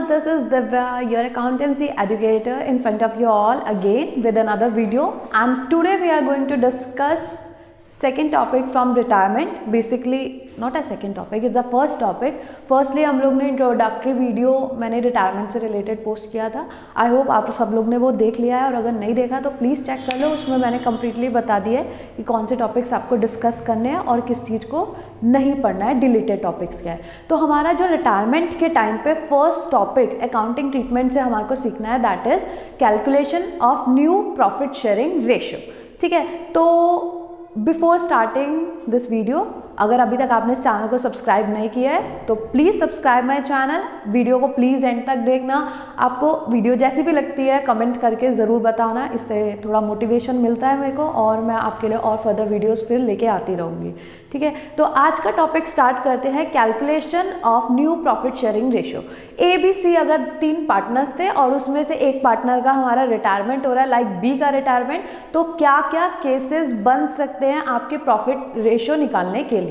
this is Divya, your accountancy educator in front of you all again with another video, and today we are going to discuss second topic from retirement. Basically not a second topic, it's the first topic. Firstly हम लोग ने introductory video मैंने retirement से related post किया था. I hope आप सब लोग ने वो देख लिया है, और अगर नहीं देखा तो प्लीज़ चेक कर लो. उसमें मैंने कम्प्लीटली बता दिया है कि कौन से टॉपिक्स आपको डिस्कस करने हैं और किस चीज़ को नहीं पढ़ना है, डिलीटेड टॉपिक्स क्या है. तो हमारा जो रिटायरमेंट के टाइम पे फर्स्ट टॉपिक अकाउंटिंग ट्रीटमेंट से हमारे को सीखना है, that is calculation of new profit sharing ratio. ठीक है, तो बिफोर स्टार्टिंग दिस वीडियो, अगर अभी तक आपने इस चैनल को सब्सक्राइब नहीं किया है तो please subscribe my channel. Video को प्लीज़ एंड तक देखना. आपको वीडियो जैसी भी लगती है कमेंट करके ज़रूर बताना, इससे थोड़ा मोटिवेशन मिलता है मेरे को, और मैं आपके लिए और फर्दर वीडियोस फिर लेके आती रहूँगी. ठीक है, तो आज का टॉपिक स्टार्ट करते हैं. Calculation of new profit sharing ratio. ABC अगर 3 पार्टनर्स थे और उसमें से एक पार्टनर का हमारा रिटायरमेंट हो रहा है, लाइक B का रिटायरमेंट, तो क्या क्या केसेस बन सकते हैं आपके प्रॉफिट रेशियो निकालने के लिए.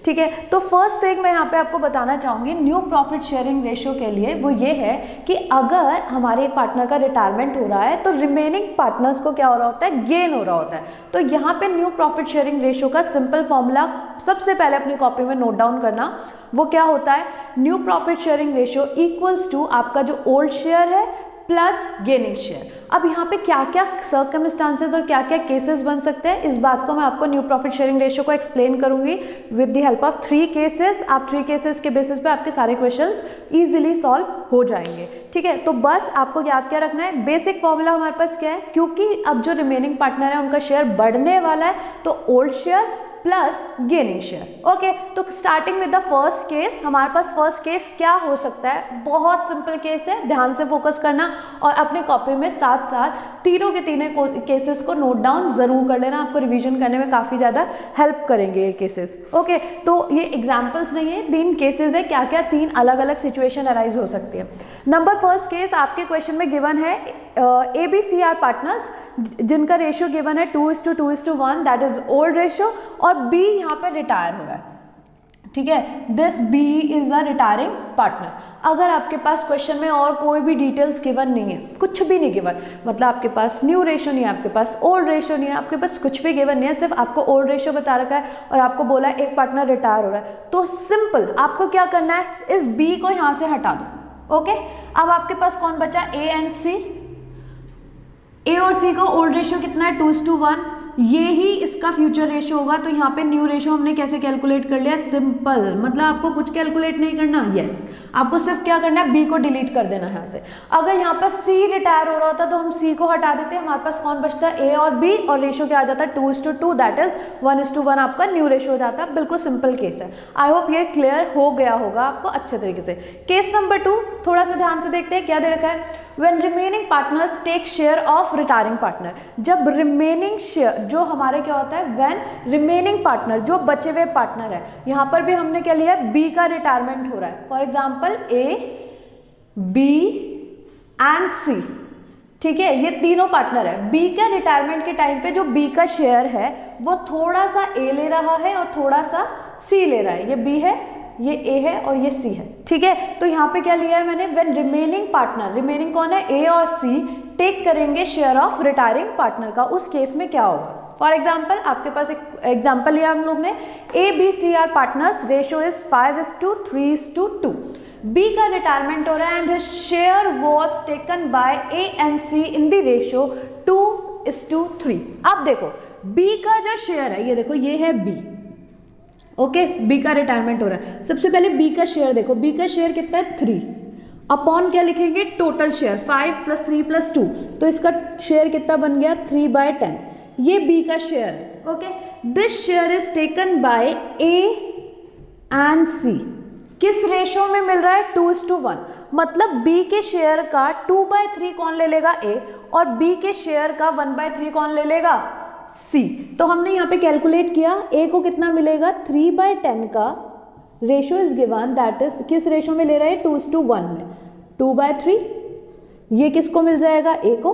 ठीक है, तो फर्स्ट थिंग मैं यहाँ पे आपको बताना चाहूँगी न्यू प्रॉफिट शेयरिंग रेशियो के लिए, वो ये है कि अगर हमारे एक पार्टनर का रिटायरमेंट हो रहा है तो रिमेनिंग पार्टनर्स को क्या हो रहा होता है, गेन हो रहा होता है. तो यहाँ पे न्यू प्रॉफिट शेयरिंग रेशियो का सिंपल फॉर्मूला सबसे पहले अपनी कॉपी में नोट डाउन करना. वो क्या होता है, new profit sharing ratio equals to आपका जो ओल्ड शेयर है प्लस गेनिंग शेयर. अब यहाँ पे क्या क्या सर्कमस्टांसेस और क्या क्या केसेस बन सकते हैं, इस बात को मैं आपको न्यू प्रॉफिट शेयरिंग रेशियो को एक्सप्लेन करूंगी with the help of 3 cases. आप 3 केसेस के बेसिस पे आपके सारे क्वेश्चंस इजीली सॉल्व हो जाएंगे. ठीक है, तो बस आपको याद क्या रखना है, बेसिक फॉर्मूला हमारे पास क्या है, क्योंकि अब जो रिमेनिंग पार्टनर है उनका शेयर बढ़ने वाला है, तो old share plus gaining share. Okay, तो starting with the first case, हमारे पास फर्स्ट केस क्या हो सकता है, बहुत सिंपल केस है, ध्यान से फोकस करना और अपनी कॉपी में साथ साथ तीनों के तीनों केसेस को नोट डाउन जरूर कर लेना. आपको रिवीजन करने में काफ़ी ज़्यादा हेल्प करेंगे ये केसेस. ओके, तो ये एग्जाम्पल्स नहीं है, 3 केसेस है, क्या क्या 3 अलग अलग सिचुएशन अराइज हो सकती है. नंबर फर्स्ट केस आपके क्वेश्चन में गिवन है ABC आर पार्टनर्स जिनका रेशियो गिवन है 2:2:1, दैट इज ओल्ड रेशियो, और B यहाँ पर रिटायर हो रहा है. ठीक है, this B is a retiring partner. अगर आपके पास क्वेश्चन में और कोई भी डिटेल्स गिवन नहीं है, कुछ भी नहीं गिवन, मतलब आपके पास न्यू रेशियो नहीं है, आपके पास ओल्ड रेशियो नहीं है, आपके पास कुछ भी गिवन नहीं है, सिर्फ आपको ओल्ड रेशियो बता रखा है और आपको बोला है एक पार्टनर रिटायर हो रहा है, तो सिंपल आपको क्या करना है, इस B को यहाँ से हटा दो. ओके, अब आपके पास कौन बचा, A एंड C. A और C का ओल्ड रेशियो कितना है, 2:1. ये ही इसका फ्यूचर रेशियो होगा. तो यहाँ पे न्यू रेशियो हमने कैसे कैलकुलेट कर लिया, सिंपल, मतलब आपको कुछ कैलकुलेट नहीं करना. यस, आपको सिर्फ क्या करना है, B को डिलीट कर देना है यहाँ से. अगर यहाँ पर C रिटायर हो रहा होता तो हम C को हटा देते, हमारे पास कौन बचता है, A और B, और रेशियो क्या आ जाता है, 2:2, दैट इज 1:1 आपका न्यू रेशियो हो जाता है. बिल्कुल सिंपल केस है. आई होप ये क्लियर हो गया होगा आपको अच्छे तरीके से. केस नंबर 2 थोड़ा सा ध्यान से देखते हैं, क्या दे रखा है, when remaining partners take share of retiring partner. जब remaining share जो हमारे क्या होता है, when remaining partner जो बचे हुए पार्टनर है, यहाँ पर भी हमने क्या लिया, B का रिटायरमेंट हो रहा है, for example A, B and C. ठीक है, ये तीनों पार्टनर है. B का रिटायरमेंट के टाइम पे जो B का शेयर है वो थोड़ा सा A ले रहा है और थोड़ा सा C ले रहा है. ये B है, ये A है और ये C है. ठीक है, तो यहाँ पे क्या लिया है मैंने, व्हेन रिमेनिंग पार्टनर, रिमेनिंग कौन है, A और C, टेक करेंगे शेयर ऑफ रिटायरिंग पार्टनर का, उस केस में क्या होगा. फॉर एग्जाम्पल आपके पास एक एग्जाम्पल लिया हम लोग ने, ABC are partners, ratio is 5:3:2. B का रिटायरमेंट हो रहा है and his share was taken by A and C in the ratio 2:3. अब देखो B का जो शेयर है, ये देखो ये है B. ओके, B का रिटायरमेंट हो रहा है. सबसे पहले B का शेयर देखो, B का शेयर कितना है, 3 अपॉन क्या लिखेंगे, टोटल शेयर 5 + 3 + 2, तो इसका शेयर कितना बन गया, 3/10. ये B का शेयर है. Okay, this share is taken by A and C. किस रेशियो में मिल रहा है, 2:1. मतलब B के शेयर का 2/3 कौन ले लेगा, A, और B के शेयर का 1/3 कौन ले लेगा, C. तो हमने यहाँ पे कैलकुलेट किया, A को कितना मिलेगा, 3/10 का ratio is given, that is किस रेशियो में ले रहे हैं, 2:1 में, 2/3. ये किसको मिल जाएगा, A को,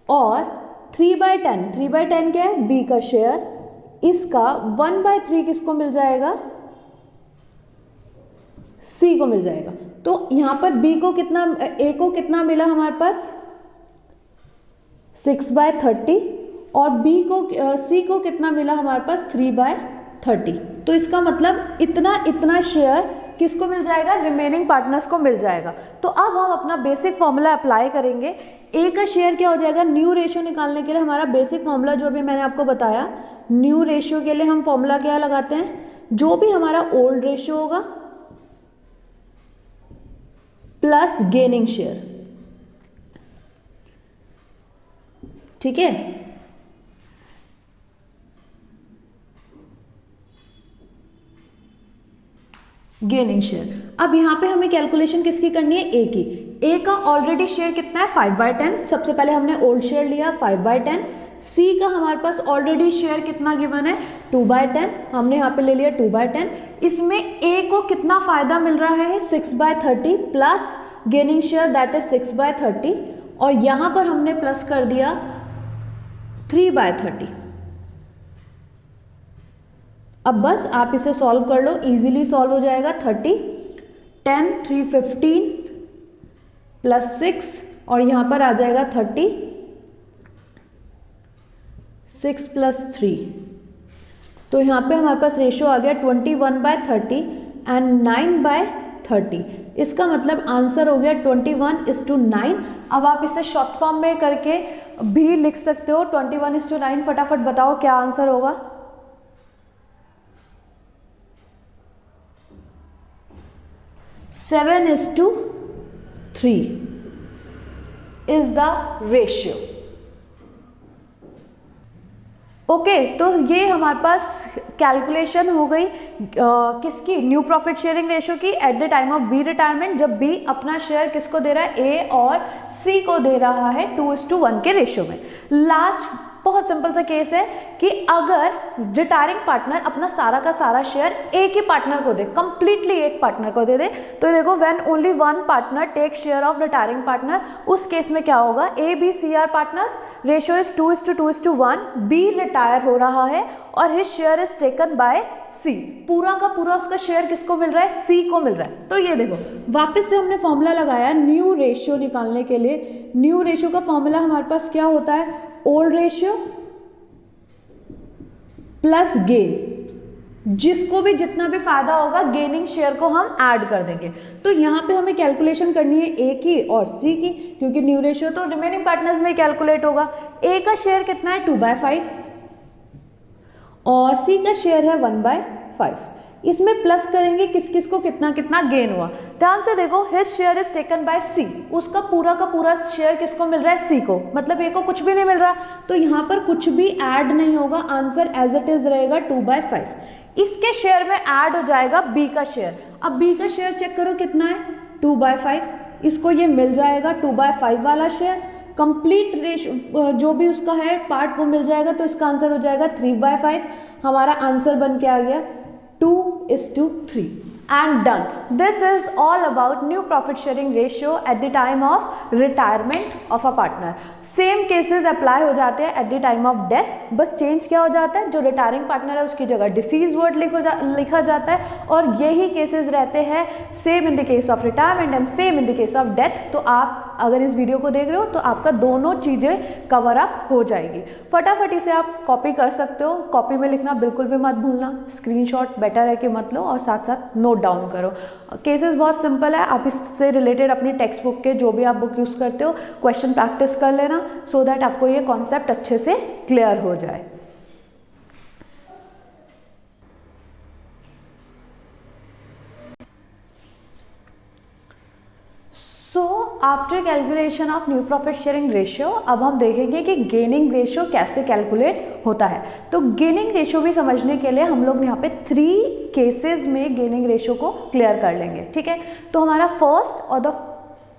और 3/10 क्या है, B का शेयर, इसका 1/3 किसको मिल जाएगा, C को मिल जाएगा. तो यहाँ पर बी को कितना, ए को कितना मिला हमारे पास 6/30 और बी को सी को कितना मिला हमारे पास 3/30। तो इसका मतलब इतना शेयर किसको मिल जाएगा, रिमेनिंग पार्टनर्स को मिल जाएगा। तो अब हम अपना बेसिक फॉर्मूला अप्लाई करेंगे। ए का शेयर क्या हो जाएगा, न्यू रेशियो निकालने के लिए हमारा बेसिक फॉर्मूला जो भी मैंने आपको बताया, न्यू रेशियो के लिए हम फॉर्मूला क्या लगाते हैं, जो भी हमारा ओल्ड रेशियो होगा प्लस गेनिंग शेयर, ठीक है। Gaining share. अब यहाँ पे हमें कैलकुलेशन किसकी करनी है, ए की। ए का ऑलरेडी शेयर कितना है 5/10, सबसे पहले हमने ओल्ड शेयर लिया 5/10। सी का हमारे पास ऑलरेडी शेयर कितना गिवन है 2/10, हमने यहाँ पे ले लिया 2/10। इसमें ए को कितना फायदा मिल रहा है 6/30 plus gaining share that is 6/30 और यहाँ पर हमने प्लस कर दिया 3/30। अब बस आप इसे सॉल्व कर लो, इजीली सॉल्व हो जाएगा। 30, 10, 3, 15 प्लस 6 और यहाँ पर आ जाएगा 30, 6 प्लस 3। तो यहाँ पे हमारे पास रेशियो आ गया 21/30 एंड 9/30। इसका मतलब आंसर हो गया 21:9। अब आप इसे शॉर्ट फॉर्म में करके भी लिख सकते हो 21:9। फटाफट बताओ क्या आंसर होगा। 7:3 is the ratio। ओके तो ये हमारे पास कैलकुलेशन हो गई किसकी, न्यू प्रॉफिट शेयरिंग रेशियो की at the time of B retirement, जब बी अपना शेयर किसको दे रहा है, ए और सी को दे रहा है 2:1 के रेशियो में। लास्ट बहुत सिंपल सा केस है कि अगर रिटायरिंग पार्टनर अपना सारा का सारा शेयर एक ही पार्टनर को दे, कंप्लीटली एक पार्टनर को दे दे, तो देखो when only one partner take share of retiring partner, उस केस में क्या होगा, A B C are partners, ratio is 2:2:1, B retire हो रहा है और his share is taken by C. पूरा का पूरा उसका शेयर किसको मिल रहा है, सी को मिल रहा है। तो ये देखो वापस से हमने फॉर्मूला लगाया न्यू रेशियो निकालने के लिए। न्यू रेशियो का फॉर्मूला हमारे पास क्या होता है, ओल्ड रेशियो प्लस गेन, जिसको भी जितना भी फायदा होगा गेनिंग शेयर को हम ऐड कर देंगे। तो यहाँ पे हमें कैलकुलेशन करनी है ए की और सी की, क्योंकि न्यू रेशियो तो रिमेनिंग पार्टनर्स में कैलकुलेट होगा। ए का शेयर कितना है 2/5 और सी का शेयर है 1/5। इसमें प्लस करेंगे किस किस को कितना कितना गेन हुआ। ध्यान से देखो, his share is taken by C, उसका पूरा का पूरा शेयर किसको मिल रहा है, सी को, मतलब ए को कुछ भी नहीं मिल रहा, तो यहाँ पर कुछ भी ऐड नहीं होगा, आंसर एज इट इज रहेगा 2/5। इसके शेयर में ऐड हो जाएगा बी का शेयर। अब बी का शेयर चेक करो कितना है 2/5, इसको ये मिल जाएगा 2/5 वाला शेयर, कंप्लीट रेशियो जो भी उसका है पार्ट वो मिल जाएगा, तो इसका आंसर हो जाएगा 3/5। हमारा आंसर बन के आ गया 2:3 and done. This is all about new profit sharing ratio at the time of retirement of a partner. Same cases apply हो जाते हैं at the time of death, बस change क्या हो जाता है, जो retiring partner है उसकी जगह deceased word लिखा जाता है, और यही cases रहते हैं same in the case of retirement and same in the case of death। तो आप अगर इस वीडियो को देख रहे हो तो आपका दोनों चीज़ें कवर अप हो जाएगी। फटाफट इसे आप कॉपी कर सकते हो, कॉपी में लिखना बिल्कुल भी मत भूलना, स्क्रीनशॉट बेटर है कि मत लो, और साथ साथ नोट डाउन करो। केसेस बहुत सिंपल है, आप इससे रिलेटेड अपनी टेक्स्ट बुक के जो भी आप बुक यूज़ करते हो क्वेश्चन प्रैक्टिस कर लेना, सो दैट आपको ये कॉन्सेप्ट अच्छे से क्लियर हो जाए। So after calculation of new profit sharing ratio, अब हम देखेंगे कि गेनिंग रेशियो कैसे कैलकुलेट होता है। तो गेनिंग रेशियो भी समझने के लिए हम लोग यहाँ पे 3 केसेस में गेनिंग रेशियो को क्लियर कर लेंगे, ठीक है। तो हमारा फर्स्ट और द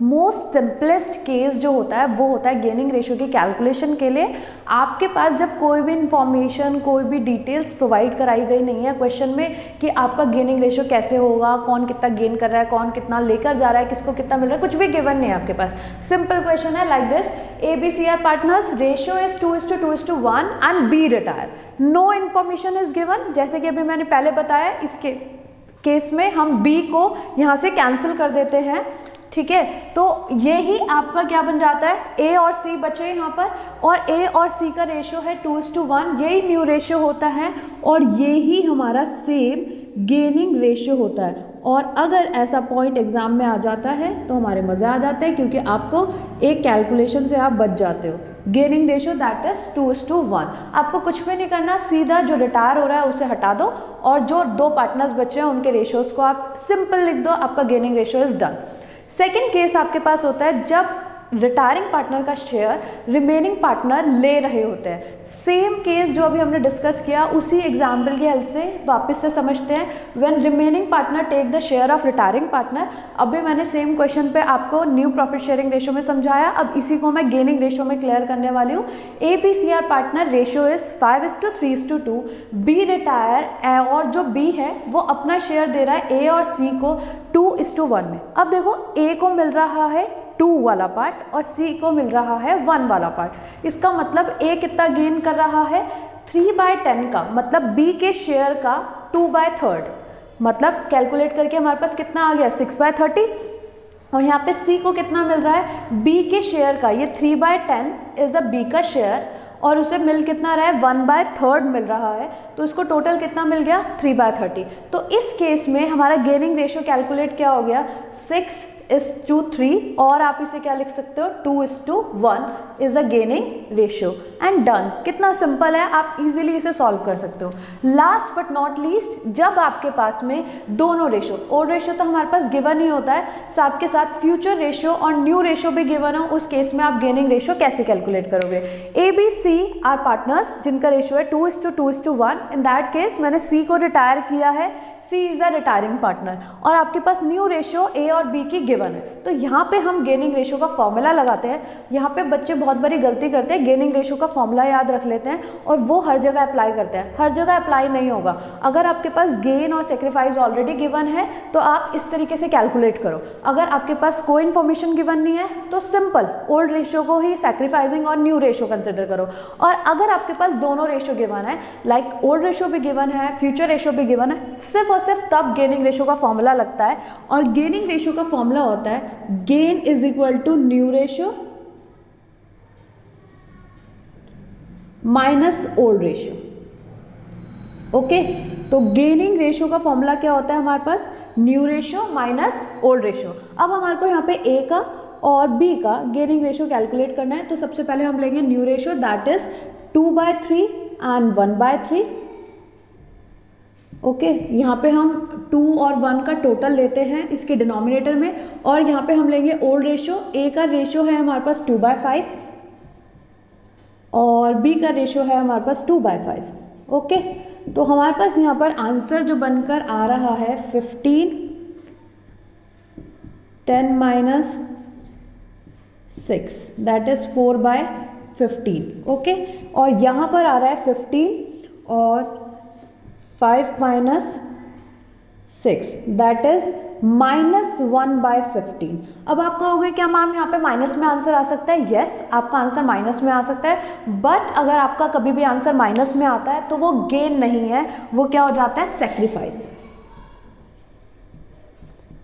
मोस्ट सिंपलेस्ट केस जो होता है वो होता है गेनिंग रेशियो की कैलकुलेशन के लिए आपके पास जब कोई भी इंफॉर्मेशन, कोई भी डिटेल्स प्रोवाइड कराई गई नहीं है क्वेश्चन में कि आपका गेनिंग रेशियो कैसे होगा, कौन कितना गेन कर रहा है, कौन कितना लेकर जा रहा है, किसको कितना मिल रहा है, कुछ भी गिवन नहीं है आपके पास। सिंपल क्वेश्चन है like this, A B C are partners, ratio is 2:2:1 and B retire, no information is given. जैसे कि अभी मैंने पहले बताया, इसके केस में हम B को यहाँ से कैंसिल कर देते हैं, ठीक है। तो ये ही आपका क्या बन जाता है, A और C बचे यहाँ पर, और A और C का रेशियो है 2:1, यही न्यू रेशियो होता है और ये ही हमारा सेम गेनिंग रेशियो होता है। और अगर ऐसा पॉइंट एग्जाम में आ जाता है तो हमारे मज़े आ जाते हैं, क्योंकि आपको एक कैलकुलेशन से आप बच जाते हो। Gaining ratio that is 2:1। आपको कुछ भी नहीं करना, सीधा जो रिटायर हो रहा है उसे हटा दो और जो 2 पार्टनर्स बचे हैं उनके रेशियोज को आप सिंपल लिख दो, आपका gaining ratio is done. Second case आपके पास होता है जब रिटायरिंग पार्टनर का शेयर रिमेनिंग पार्टनर ले रहे होते हैं। सेम केस जो अभी हमने डिस्कस किया उसी एग्जाम्पल की हेल्प से वापस से समझते हैं। When remaining partner take the share of retiring partner, अभी मैंने सेम क्वेश्चन पे आपको न्यू प्रॉफिट शेयरिंग रेशियो में समझाया, अब इसी को मैं गेनिंग रेशियो में क्लियर करने वाली हूँ। ABCR partner ratio is 5:3:2। B retire और जो बी है वो अपना शेयर दे रहा है A और C को 2:1 में। अब देखो A को मिल रहा है 2 वाला पार्ट और C को मिल रहा है 1 वाला पार्ट। इसका मतलब A कितना गेन कर रहा है, 3/10 का, मतलब B के शेयर का 2/3। मतलब कैलकुलेट करके हमारे पास कितना आ गया, 6/30। और यहाँ पे C को कितना मिल रहा है, B के शेयर का, ये 3/10 इज द B का शेयर, और उसे मिल कितना रहा है, 1/3 मिल रहा है। तो इसको टोटल कितना मिल गया, 3/30। तो इस केस में हमारा गेनिंग रेशियो कैलकुलेट क्या हो गया, 6:3, और आप इसे क्या लिख सकते हो, 2:1 is a gaining ratio and done. कितना सिंपल है, आप इजीली इसे सॉल्व कर सकते हो। लास्ट बट नॉट लीस्ट, जब आपके पास में दोनों रेशियो, ओल्ड रेशियो तो हमारे पास गिवन ही होता है, साथ के साथ फ्यूचर रेशियो और न्यू रेशियो भी गिवन हो, उस केस में आप गेनिंग रेशियो कैसे कैलकुलेट करोगे। ABC आर पार्टनर्स जिनका रेशियो है 2:2:1। इन दैट केस मैंने C को रिटायर किया है, C is a retiring partner, और आपके पास न्यू रेशियो A और B की गिवन है। तो यहाँ पे हम गेनिंग रेशियो का फॉर्मूला लगाते हैं। यहाँ पे बच्चे बहुत बड़ी गलती करते हैं, गेनिंग रेशियो का फॉर्मूला याद रख लेते हैं और वो हर जगह अप्लाई करते हैं। हर जगह अप्लाई नहीं होगा। अगर आपके पास गेन और सेक्रीफाइस ऑलरेडी गिवन है तो आप इस तरीके से कैलकुलेट करो। अगर आपके पास कोई इन्फॉर्मेशन गिवन नहीं है तो सिंपल ओल्ड रेशियो को ही सैक्रिफाइसिंग और न्यू रेशियो कंसिडर करो। और अगर आपके पास दोनों रेशियो गिवन है, लाइक ओल्ड रेशियो भी गिवन है, फ्यूचर रेशियो भी गिवन है, सिर्फ और सिर्फ तब गेनिंग रेशियो का फॉर्मूला लगता है। और गेनिंग रेशियो का फॉर्मूला होता है gain is equal to new ratio minus old ratio. Okay, तो गेनिंग रेशियो का फॉर्मूला क्या होता है हमारे पास, new ratio minus old ratio. अब हमारे को यहाँ पे A का और B का गेनिंग रेशियो कैलकुलेट करना है। तो सबसे पहले हम लेंगे new ratio, that is 2/3 and 1/3। Okay, यहाँ पे हम 2 और 1 का टोटल लेते हैं इसके डिनोमिनेटर में, और यहाँ पे हम लेंगे ओल्ड रेशियो। A का रेशियो है हमारे पास 2/5 और B का रेशियो है हमारे पास 2/5। ओके, तो हमारे पास यहाँ पर आंसर जो बनकर आ रहा है 15, 10 - 6 दैट इज 4/15। ओके, और यहाँ पर आ रहा है 15 और 5 - 6 दैट इज -1/15। अब आप कहोगे क्या मैम यहाँ पे माइनस में आंसर आ सकता है? यस, आपका आंसर माइनस में आ सकता है, बट अगर आपका कभी भी आंसर माइनस में आता है तो वो गेन नहीं है, वो क्या हो जाता है, सेक्रीफाइस।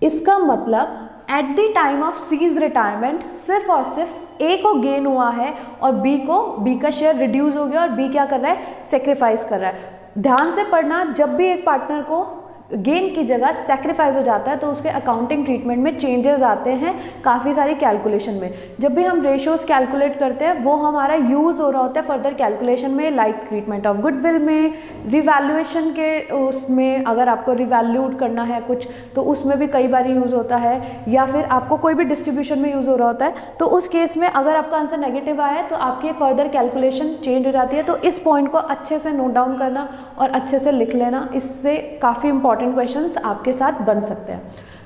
इसका मतलब at the time of C's retirement सिर्फ और सिर्फ A को गेन हुआ है और B का शेयर रिड्यूस हो गया और B क्या कर रहा है, सेक्रीफाइस कर रहा है। ध्यान से पढ़ना, जब भी एक पार्टनर को गेन की जगह सेक्रीफाइस हो जाता है तो उसके अकाउंटिंग ट्रीटमेंट में चेंजेस आते हैं काफ़ी सारी कैलकुलेशन में। जब भी हम रेशियोज कैलकुलेट करते हैं वो हमारा यूज़ हो रहा होता है फर्दर कैलकुलेशन में, लाइक ट्रीटमेंट ऑफ गुडविल में, रिवैल्यूएशन के उसमें अगर आपको रिवैल्यूट करना है कुछ तो उसमें भी कई बार यूज़ होता है, या फिर आपको कोई भी डिस्ट्रीब्यूशन में यूज़ हो रहा होता है। तो उस केस में अगर आपका आंसर नेगेटिव आया है तो आपकी फर्दर कैलकुलेशन चेंज हो जाती है। तो इस पॉइंट को अच्छे से नोट डाउन करना और अच्छे से लिख लेना, इससे काफ़ी इंपॉर्टेंट क्वेश्चंस आपके साथ बन सकते हैं।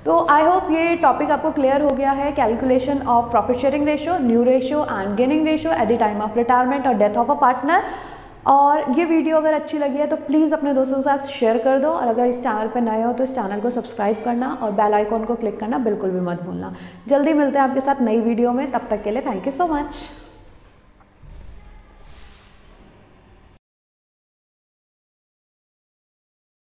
तो आई होप ये टॉपिक आपको क्लियर हो गया है, calculation of profit sharing ratio, new ratio and gaining ratio at the time of retirement और डेथ ऑफ अ पार्टनर। और ये वीडियो अगर अच्छी लगी है तो प्लीज़ अपने दोस्तों के साथ शेयर कर दो, और अगर इस चैनल पर नए हो तो इस चैनल को सब्सक्राइब करना और बेल आइकॉन को क्लिक करना बिल्कुल भी मत भूलना। जल्दी मिलते हैं आपके साथ नई वीडियो में, तब तक के लिए थैंक यू सो मच।